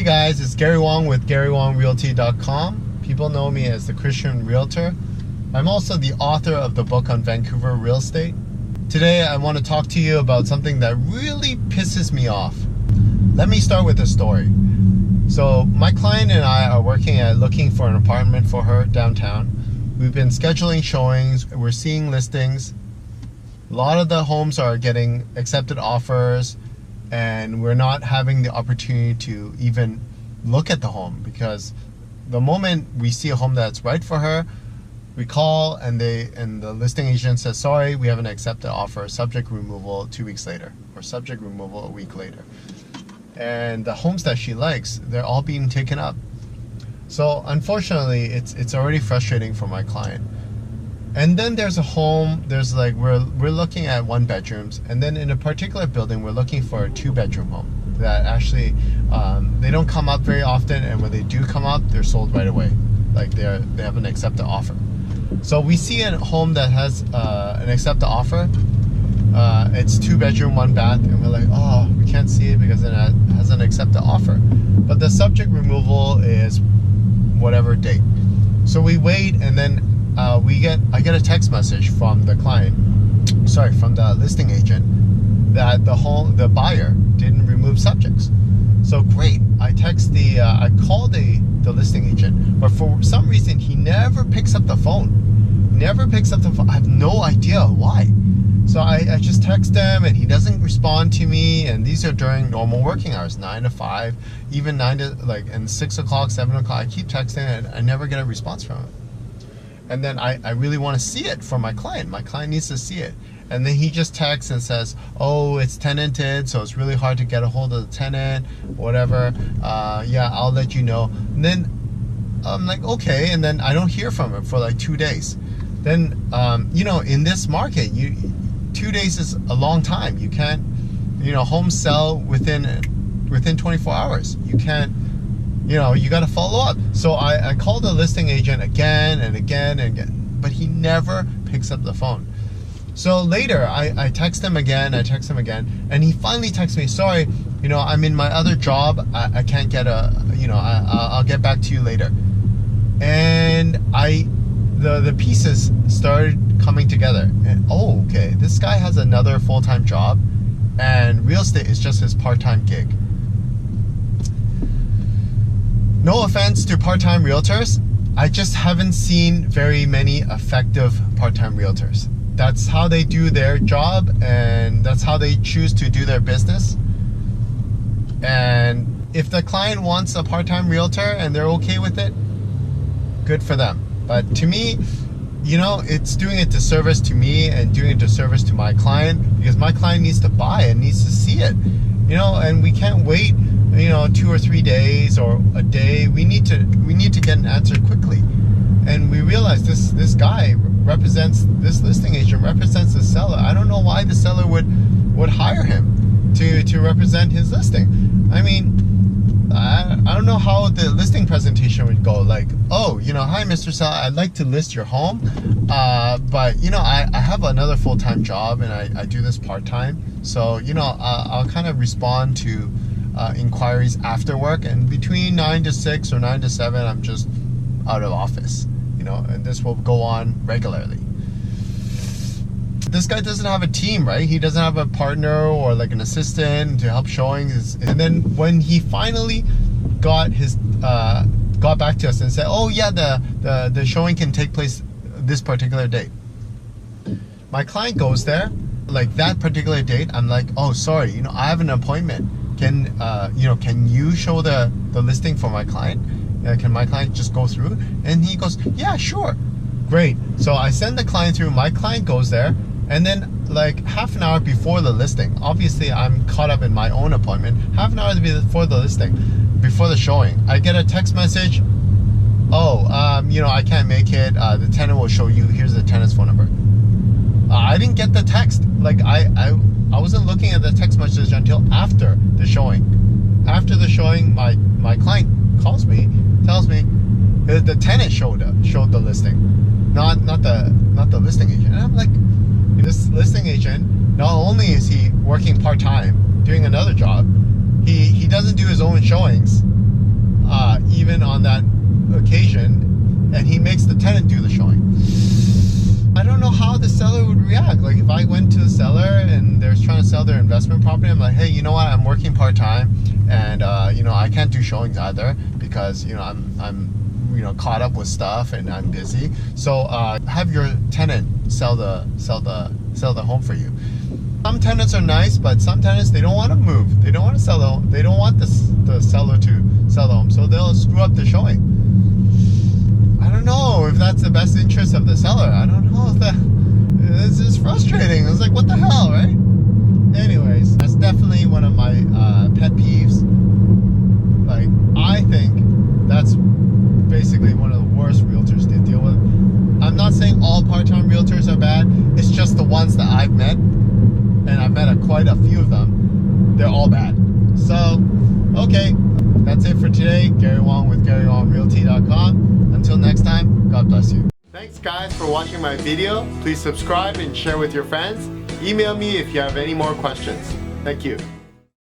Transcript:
Hey guys, it's Gary Wong with GaryWongRealty.com. People know me as the Christian Realtor. I'm also the author of the book on Vancouver real estate. Today I want to talk to you about something that really pisses me off. Let me start with a story. So my client and I are working at looking for an apartment for her downtown. We've been scheduling showings, we're seeing listings. A lot of the homes are getting accepted offers, and we're not having the opportunity to even look at the home, because the moment we see a home that's right for her, we call and the listing agent says, sorry, we haven't accepted offer, subject removal 2 weeks later, or subject removal a week later. And the homes that she likes, they're all being taken up. So unfortunately, it's already frustrating for my client. And then there's a home, we're looking at 1 bedrooms, and then in a particular building we're looking for a 2-bedroom home that actually they don't come up very often, and when they do come up, they're sold right away. Like they have an accepted offer. So we see a home that has an accepted offer. It's 2-bedroom, 1 bath, and we're like, oh, we can't see it because it has an accepted offer. But the subject removal is whatever date. So we wait, and then I get a text message from the from the listing agent, that the buyer didn't remove subjects. So great, I call the listing agent, but for some reason he never picks up the phone. I have no idea why. So I just text him and he doesn't respond to me, and these are during normal working hours, 9 to 5, even 9 to and 6 o'clock, 7 o'clock. I keep texting and I never get a response from him. And then I really want to see it for my client. My client needs to see it. And then he just texts and says, oh, it's tenanted, so it's really hard to get a hold of the tenant, whatever. Yeah, I'll let you know. And then I'm like, okay. And then I don't hear from him for like 2 days. Then, in this market, 2 days is a long time. You can't, homes sell within 24 hours. You can't, you got to follow up. So I called the listing agent again and again and again, but he never picks up the phone. So later I text him again, and he finally texts me, sorry, I'm in my other job. I can't get I'll get back to you later. And the pieces started coming together. And oh, okay, this guy has another full-time job, and real estate is just his part-time gig. No offense to part-time realtors, I just haven't seen very many effective part-time realtors. That's how they do their job, and that's how they choose to do their business. And if the client wants a part-time realtor and they're okay with it, good for them. But to me, it's doing a disservice to me and doing a disservice to my client, because my client needs to buy and needs to see it. And we can't wait 2 or 3 days or a day. We need to get an answer quickly. And we realize this listing agent represents the seller. I don't know why the seller would hire him to represent his listing. I mean, I don't know how the listing presentation would go. Like, oh, hi, Mr. Seller, I'd like to list your home, but I have another full-time job, and I do this part-time. So I'll kind of respond to inquiries after work, and between 9 to 6 or 9 to 7, I'm just out of office. And this will go on regularly. This guy doesn't have a team, right? He doesn't have a partner or like an assistant to help showing. And then when he finally got back to us and said, oh yeah, the showing can take place this particular date. My client goes there, like that particular date. I'm like, oh, sorry, I have an appointment. Can you show the listing for my client? Can my client just go through? And he goes, yeah, sure. Great. So I send the client through. My client goes there, and then like half an hour before the listing, obviously I'm caught up in my own appointment. Half an hour before the listing, before the showing, I get a text message. Oh, I can't make it. The tenant will show you. Here's the tenant's phone number. I didn't get the text. Like I wasn't looking at the text message until after the showing. After the showing, my client calls me, tells me the tenant showed the listing, not the listing agent. And I'm like, this listing agent, not only is he working part-time doing another job, he doesn't do his own showings, sell their investment property, I'm like, hey, you know what? I'm working part-time, and I can't do showings either because I'm caught up with stuff and I'm busy. So have your tenant sell the home for you. Some tenants are nice, but some tenants, they don't want to move. They don't want to sell the home. They don't want the seller to sell the home, so they'll screw up the showing. I don't know if that's the best interest of the seller. I don't know if this is frustrating. It's like, what the hell, right? Anyways, that's definitely one of my pet peeves. Like, I think that's basically one of the worst realtors to deal with. I'm not saying all part-time realtors are bad. It's just the ones that I've met, and I've met quite a few of them. They're all bad. So, okay, that's it for today. Gary Wong with GaryWongRealty.com. Until next time, God bless you. Thanks guys for watching my video. Please subscribe and share with your friends. Email me if you have any more questions. Thank you.